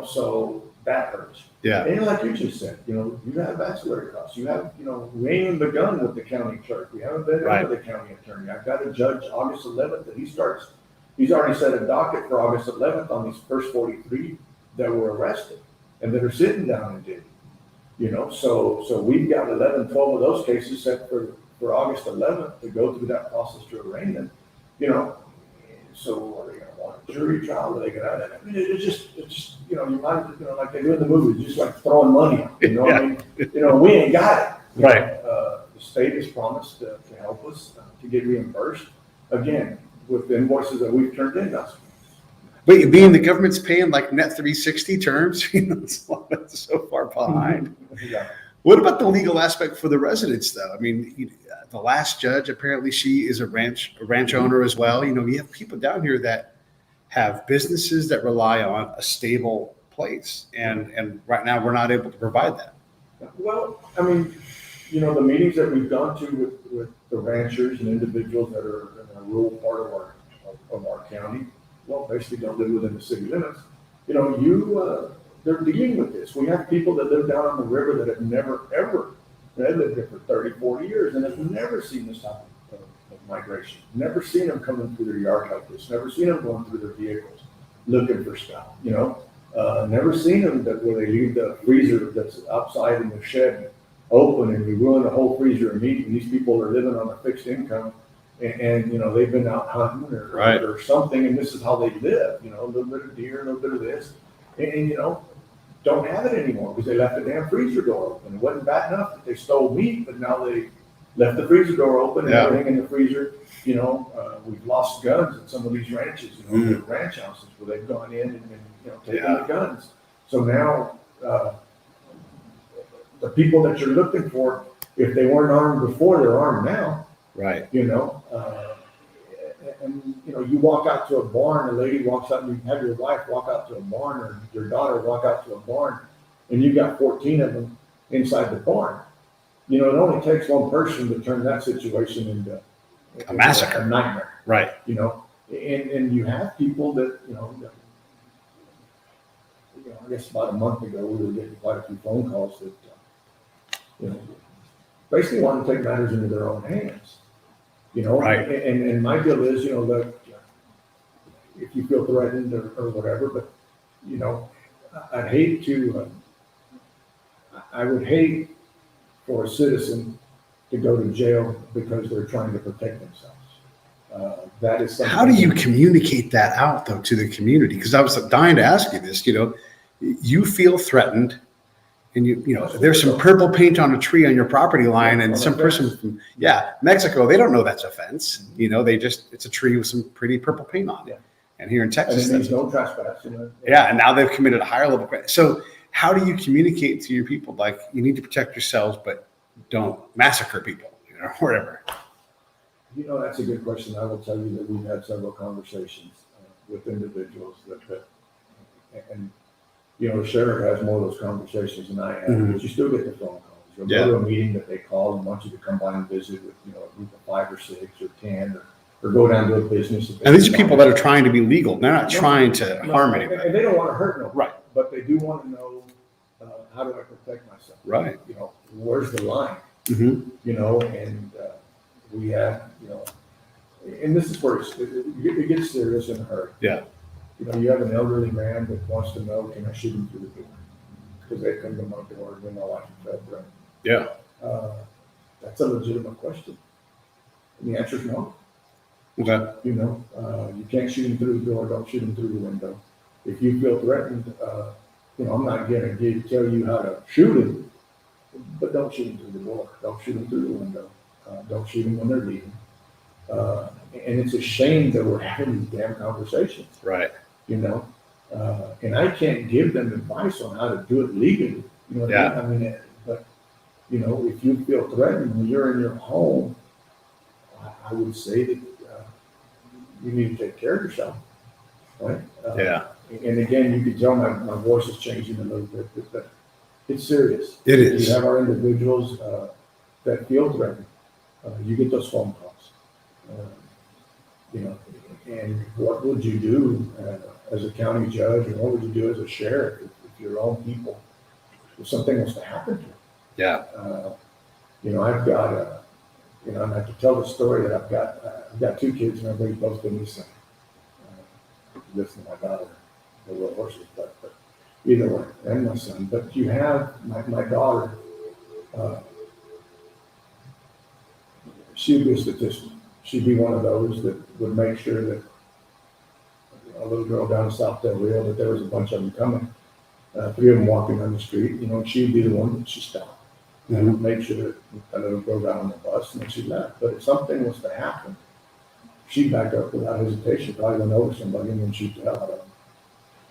So that hurts. Yeah. And like you just said, you have ancillary costs. You have, we ain't even begun with the county clerk. We haven't been Right. into the county attorney. I've got a judge August 11th that he's already set a docket for August 11th on these first 43 that were arrested and that are sitting down in jail. So we've got 11, 12 of those cases set for August 11th to go through that process to arraign them. So are they going to want a jury trial? Are they going to? I mean, it's just you might like they do in the movies, just like throwing money out. Yeah. I mean, we ain't got it. Right. The state has promised to help us to get reimbursed again with invoices that we've turned in. But being the government's paying like net 360 terms, it's so far behind. Yeah. What about the legal aspect for the residents, though? I mean, the last judge, apparently she is a ranch owner as well. You have people down here that have businesses that rely on a stable place. And right now we're not able to provide that. Well, I mean, the meetings that we've gone to with the ranchers and individuals that are in a rural part of our county, well, basically don't live within the city limits. They're dealing with this. We have people that live down on the river that have never, ever, they lived here for 30, 40 years and have never seen this type of migration. Never seen them coming through their yard like this. Never seen them going through their vehicles looking for stuff, Never seen them where they leave the freezer that's outside in the shed open and we ruin the whole freezer of meat, and these people are living on a fixed income and they've been out hunting or something, and this is how they live, a little bit of deer, a little bit of this, and don't have it anymore because they left the damn freezer door open. It wasn't bad enough that they stole meat, but now they left the freezer door open and everything in the freezer. We've lost guns at some of these ranches, the ranch houses where they've gone in and taken the guns. So now the people that you're looking for, if they weren't armed before, they're armed now. Right. You walk out to a barn, a lady walks out, and you have your wife walk out to a barn, or your daughter walk out to a barn, and you've got 14 of them inside the barn. It only takes one person to turn that situation into a massacre, a nightmare. Right. And you have people that, I guess about a month ago, we were getting quite a few phone calls that, basically want to take matters into their own hands. Right. And my deal is, that if you feel threatened or whatever, but, I would hate for a citizen to go to jail because they're trying to protect themselves. That is something. How do you communicate that out, though, to the community? Because I was dying to ask you this. You feel threatened. and there's some purple paint on a tree on your property line, and some person from Mexico, they don't know that's a fence. It's a tree with some pretty purple paint on it. And here in Texas, and there's no trespass. And now they've committed a higher level crime. So how do you communicate to your people, like, you need to protect yourselves, but don't massacre people, or whatever? That's a good question. I will tell you that we've had several conversations with individuals and the sheriff has more of those conversations than I have, but you still get the phone calls. You'll go to a meeting that they call and want you to come by and visit with, a group of 5 or 6 or 10 or go down to a business. And these are people that are trying to be legal. They're not trying to harm anybody. And they don't want to hurt nobody. Right. But they do want to know, how do I protect myself? Right. Where's the line? Mm-hmm. And we have, and this is where it gets serious in a hurry. Yeah. You have an elderly man that wants to know, can I shoot him through the door? Because they come to my door when my wife is fed bread. Yeah. That's a legitimate question. And the answer is no. Okay. You can't shoot him through the door, don't shoot him through the window. If you feel threatened, I'm not going to tell you how to shoot him, but don't shoot him through the door. Don't shoot him through the window. Don't shoot him when they're leaving. And it's a shame that we're having these damn conversations. Right. And I can't give them advice on how to do it legally. I mean? But if you feel threatened when you're in your home, I would say that you need to take care of yourself, right? And again, you can tell my voice is changing a little bit, but it's serious. It is. You have our individuals that feel threatened. You get those phone calls. And what would you do as a county judge, and what would you do as a sheriff if your own people, if something was to happen to them? Yeah. I've got and I have to tell the story that I've got 2 kids, and everybody's both been the same. Listen to my daughter, the little horses, but either way, and my son. But you have my daughter, she'd be a statistician. She'd be one of those that would make sure that a little girl down in South Del Rio, that there was a bunch of them coming, 3 of them walking down the street, and she'd be the one that she stopped. And make sure that little girl got on the bus and then she left. But if something was to happen, she'd back up without hesitation, probably went over somebody and then she'd tell them.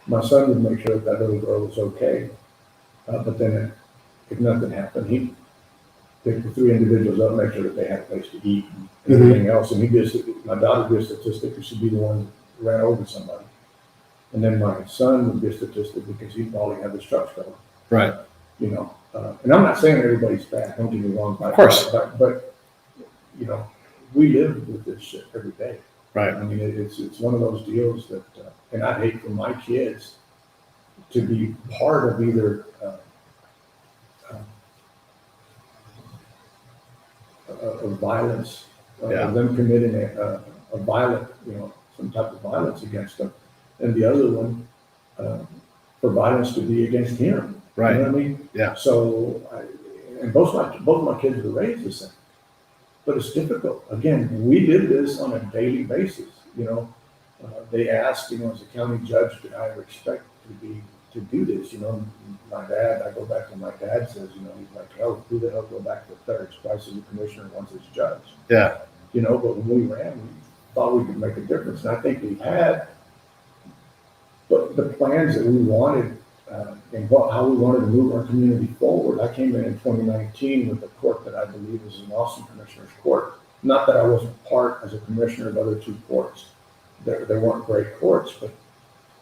My son would make sure that little girl was okay. But then if nothing happened, he'd pick the 3 individuals up, make sure that they had a place to eat and everything else. And my daughter would be a statistic because she'd be the one that ran over somebody. And then my son would be a statistic because he'd probably have his truck stolen. Right. And I'm not saying everybody's bad, don't get me wrong. Of course. But we live with this shit every day. Right. I mean, it's one of those deals that, and I'd hate for my kids to be part of either of violence, them committing a violent, some type of violence against them, and the other one for violence to be against him. Right. You know what I mean? Yeah. So, both of my kids were raised the same, but it's difficult. Again, we live this on a daily basis. They ask, as a county judge, did I ever expect to do this? My dad, I go back to my dad says, he's like, hell, who the hell go back to thirds, twice as a commissioner, once as a judge? Yeah. But when we ran, we thought we could make a difference, and I think we've had. But the plans that we wanted. And how we wanted to move our community forward. I came in 2019 with a court that I believe is an awesome commissioner's court. Not that I wasn't part as a commissioner of other 2 courts. They weren't great courts, but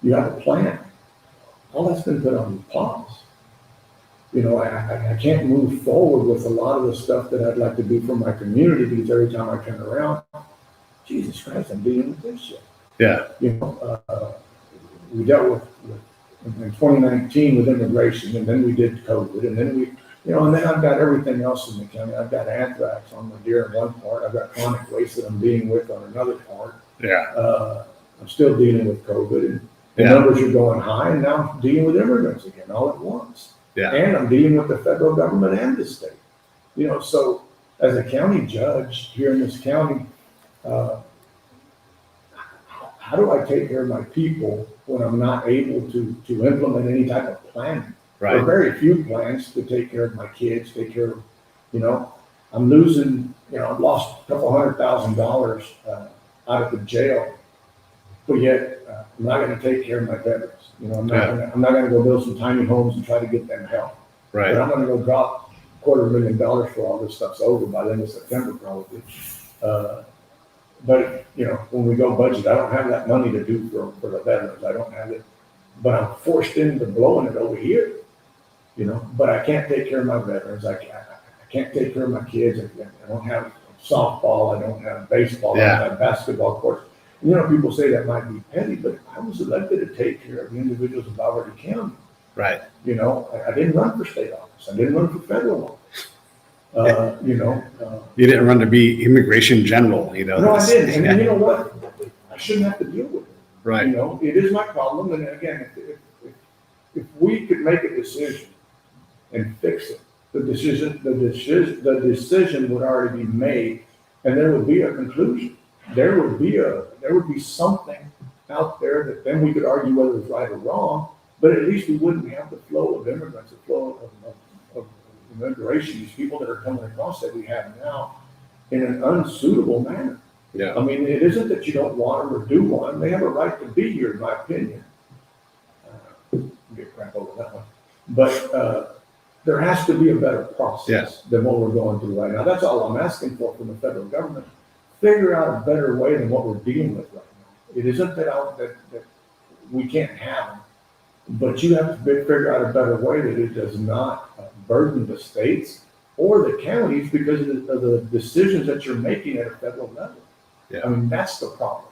you have a plan. All that's been put on pause. I can't move forward with a lot of the stuff that I'd like to do for my community because every time I turn around, Jesus Christ, I'm dealing with this shit. Yeah. We dealt with in 2019 with immigration, and then we did COVID, and then and then I've got everything else in the county. I've got anthrax on my deer in one part. I've got chronic waste that I'm dealing with on another part. Yeah. I'm still dealing with COVID, and the numbers are going high, and now I'm dealing with immigrants again all at once. Yeah. And I'm dealing with the federal government and the state. So as a county judge here in this county, how do I take care of my people when I'm not able to implement any type of plan? There are Right. very few plans to take care of my kids, take care of, you know, I'm losing, I've lost a couple $100,000 out of the jail, but yet I'm not going to take care of my veterans. I'm not going to go build some tiny homes and try to get them help. Right. But I'm going to go drop $250,000 for all this stuff's over by the end of September probably. But when we go budget, I don't have that money to do for the veterans. I don't have it, but I'm forced into blowing it over here. But I can't take care of my veterans. I can't take care of my kids. I don't have softball. I don't have baseball. I don't have basketball courts. People say that might be petty, but I was elected to take care of the individuals of Valverde County. Right. I didn't run for state office. I didn't run for federal office. You didn't run to be immigration general, No, I didn't. And you know what? I shouldn't have to deal with it. Right. It is my problem. And again, if we could make a decision and fix it, the decision would already be made, and there would be a conclusion. There would be something out there that then we could argue whether it's right or wrong, but at least we wouldn't have the flow of immigrants, the flow of immigration, these people that are coming across that we have now in an unsuitable manner. Yeah. I mean, it isn't that you don't want them or do want them. They have a right to be here, in my opinion. Get crap over that one. But there has to be a better process than what we're going through right now. That's all I'm asking for from the federal government. Figure out a better way than what we're dealing with right now. It isn't that we can't have them, but you have to figure out a better way that it does not burden the states or the counties because of the decisions that you're making at a federal level. Yeah. I mean, that's the problem.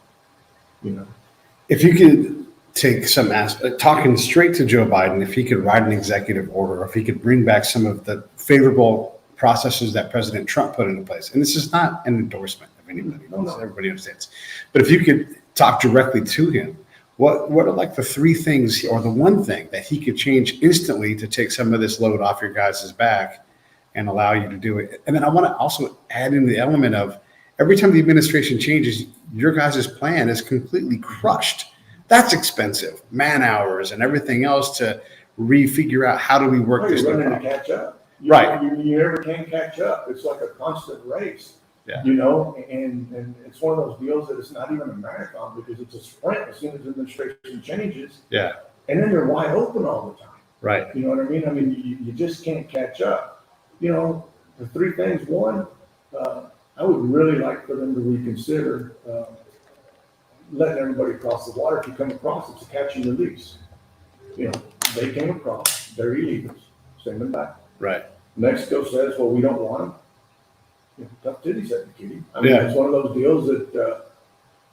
If you could take some talking straight to Joe Biden, if he could write an executive order, if he could bring back some of the favorable processes that President Trump put into place, and this is not an endorsement of anybody, everybody understands, but if you could talk directly to him, what are like the three things or the one thing that he could change instantly to take some of this load off your guys' back and allow you to do it? And then I want to also add in the element of every time the administration changes, your guys' plan is completely crushed. That's expensive, man hours and everything else to refigure out how do we work this You're thing running out. to catch up. Right. You never can catch up. It's like a constant race. Yeah. And it's one of those deals that it's not even a marathon because it's a sprint as soon as the administration changes. Yeah. And then they're wide open all the time. Right. You know what I mean? I mean, you just can't catch up. The three things. One, I would really like for them to reconsider letting everybody cross the water. If you come across, it's a catch and release. They came across, they're illegals, send them back. Right. Mexico says, well, we don't want them. Tough titties at the kitty. I mean, it's one of those deals that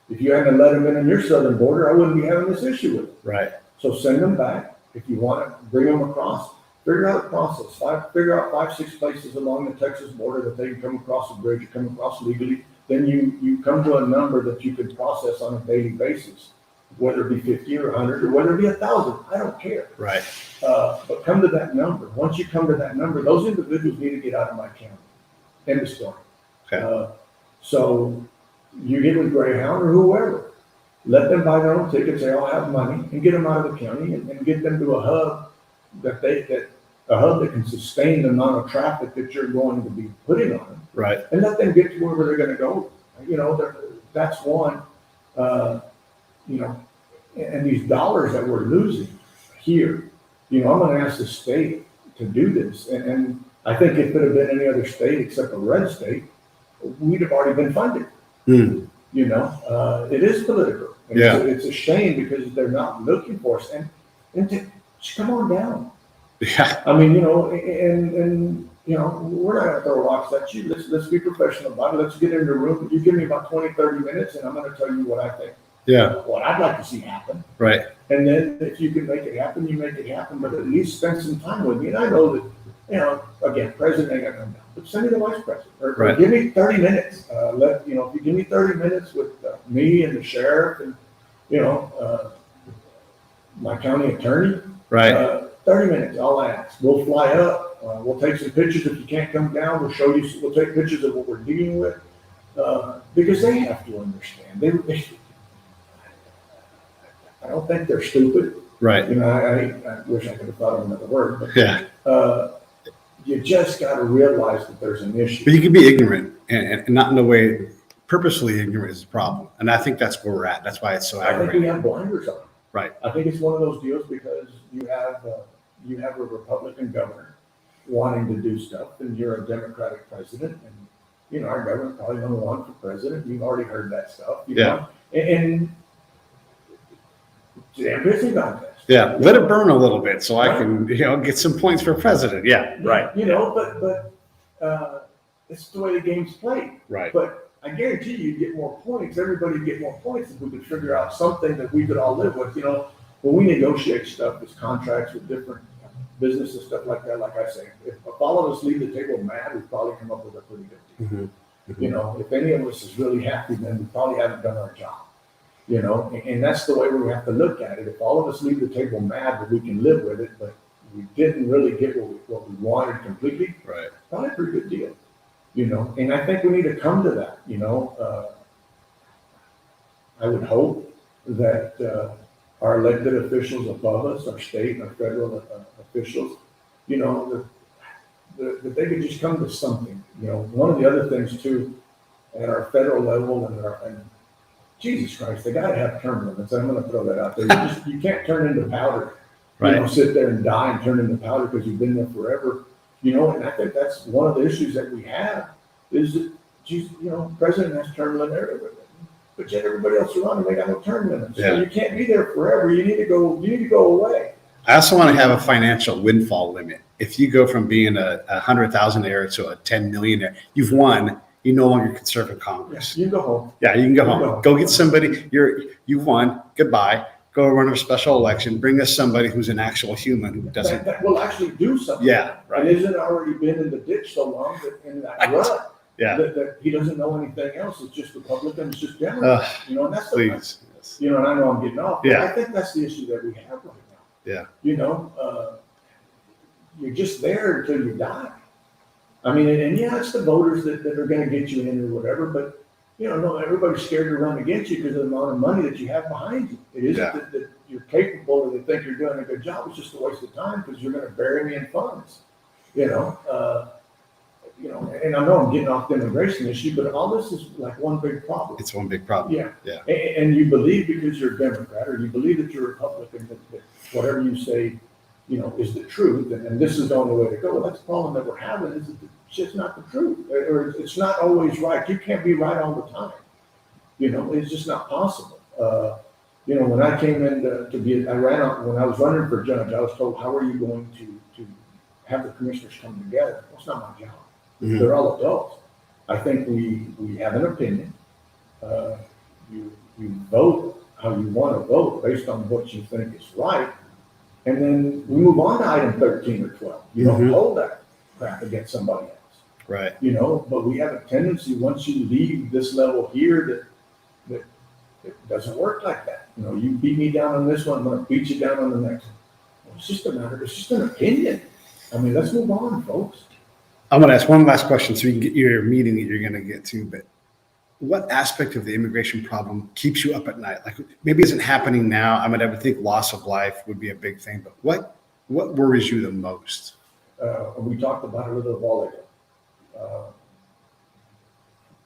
if you hadn't let them in on your southern border, I wouldn't be having this issue with it. Right. So send them back. If you want to bring them across, figure out the process. Figure out 5-6 places along the Texas border that they can come across the bridge or come across legally. Then you come to a number that you can process on a daily basis, whether it be 50 or 100 or whether it be 1,000. I don't care. Right. But come to that number. Once you come to that number, those individuals need to get out of my county. End of story. Okay. So you get with Greyhound or whoever. Let them buy their own tickets. They all have money and get them out of the county and get them to a hub that can sustain the amount of traffic that you're going to be putting on them. Right. And let them get to wherever they're going to go. That's one. And these dollars that we're losing here, I'm going to ask the state to do this. And I think if it had been any other state except a red state, we'd have already been funded. Mm. It is political. And Yeah. It's a shame because they're not looking for us. And just come on down. Yeah. I mean, and we're not going to throw rocks at you. Let's be professional about it. Let's get in the room. You give me about 20, 30 minutes, and I'm going to tell you what I think. Yeah. What I'd like to see happen. Right. And then if you can make it happen, you make it happen. But at least spend some time with me. And I know that, again, president ain't going to come down. But send me the vice president. Or give me 30 minutes. If you give me 30 minutes with me and the sheriff and, my county attorney. Right. 30 minutes, I'll ask. We'll fly up. We'll take some pictures. If you can't come down, we'll show you. We'll take pictures of what we're dealing with because they have to understand. I don't think they're stupid. Right. You know, I wish I could have thought of another word, but Yeah. you just got to realize that there's an issue. But you can be ignorant and not in a way, purposefully ignorant is a problem. And I think that's where we're at. That's why it's so I think we aggravating. have blinders on. Right. I think it's one of those deals because you have a Republican governor wanting to do stuff, and you're a Democratic president, and you know our government probably going to run for president. You've already heard that stuff, you know? And damn busy contest. Yeah, let it burn a little bit so I can, get some points for president. Yeah, right. You know, but it's the way the game's played. Right. But I guarantee you'd get more points. Everybody'd get more points if we could figure out something that we could all live with. You know, when we negotiate stuff, it's contracts with different businesses, stuff like that. Like I say, if all of us leave the table mad, we probably come up with a pretty good deal. You know, if any of us is really happy, then we probably haven't done our job. You know, and that's the way we have to look at it. If all of us leave the table mad, that we can live with it, but we didn't really get what we wanted completely, Right. probably a pretty good deal. You know, and I think we need to come to that. You know, I would hope that our elected officials above us, our state and our federal officials, you know, that they could just come to something. You know, one of the other things too, at our federal level and Jesus Christ, they got to have term limits. I'm going to throw that out there. You can't turn into powder. Right. You know, sit there and die and turn into powder because you've been there forever. You know, and I think that's one of the issues that we have is that, you know, president has term limit, but yet everybody else around him, they got no term limits. Yeah. So you can't be there forever. You need to go away. I also want to have a financial windfall limit. If you go from being a 100,000-aire to a 10 millionaire, you've won. You no longer can serve in Congress. You can go home. Yeah, you can go home. Go get somebody. You won. Goodbye. Go run a special election. Bring us somebody who's an actual human who doesn't. That will actually do something. Yeah, right. And isn't it already been in the ditch so long that in that rut Yeah. that he doesn't know anything else? It's just Republican. It's just Democrat. You know, and that's Please. you know, and I know I'm getting off. But Yeah. I think that's the issue that we have right now. Yeah. You know, you're just there until you die. I mean, and yeah, it's the voters that are going to get you in or whatever, but you know, no, everybody's scared to run against you because of the amount of money that you have behind you. It isn't that you're capable or they think you're doing a good job. It's just a waste of time because you're going to bury me in funds. You know, and I know I'm getting off the immigration issue, but all this is like one big problem. It's one big problem. Yeah. Yeah. And you believe because you're a Democrat or you believe that you're a Republican that whatever you say, you know, is the truth, and this is the only way to go. Well, that's the problem that we're having is that it's just not the truth, or it's not always right. You can't be right all the time. You know, it's just not possible. You know, when I came in when I was running for judge, I was told, how are you going to have the commissioners come together? Well, it's not my job. Mhm. They're all adults. I think we have an opinion. You vote how you want to vote based on what you think is right. And then we move on to item 13 or 12. You don't hold that crap against somebody else. Right. You know, but we have a tendency once you leave this level here that it doesn't work like that. You know, you beat me down on this one, I'm going to beat you down on the next one. Well, it's just an opinion. I mean, let's move on, folks. I'm going to ask one last question so you can get your meeting that you're going to get to, but what aspect of the immigration problem keeps you up at night? Like maybe it isn't happening now. I would think loss of life would be a big thing, but what worries you the most? We talked about it a little while ago.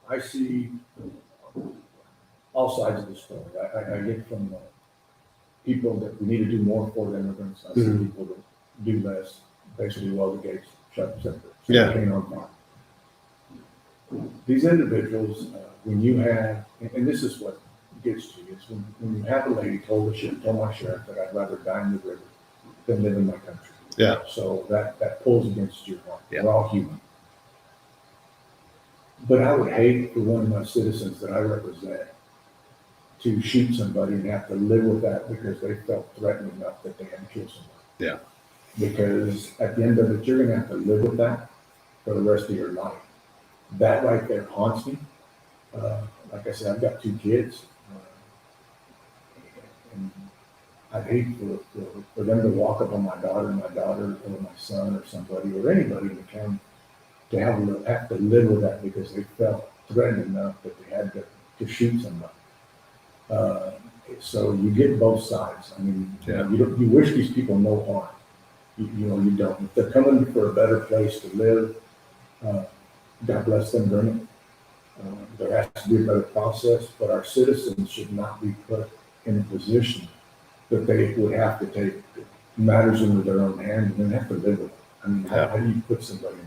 I see all sides of the story. I get from people that we need to do more for the immigrants. I see people that do less, basically weld the gates, shut the center, on fire. These individuals, when you have, and this is what gets to you, is when you have a lady told my sheriff that I'd rather die in the river than live in my country. Yeah. So that pulls against your heart. Yeah. We're all human. But I would hate for one of my citizens that I represent to shoot somebody and have to live with that because they felt threatened enough that they had to kill somebody. Yeah. Because at the end of it, you're going to have to live with that for the rest of your life. That right there haunts me. Like I said, I've got 2 kids. And I'd hate for them to walk up on my daughter or my son or somebody or anybody in the county to have to live with that because they felt threatened enough that they had to shoot somebody. So you get both sides. I mean, you wish these people no harm. You don't. If they're coming for a better place to live, God bless them, bring it. There has to be a better process, but our citizens should not be put in a position that they would have to take matters into their own hands and then have to live with it. I mean, how do you put somebody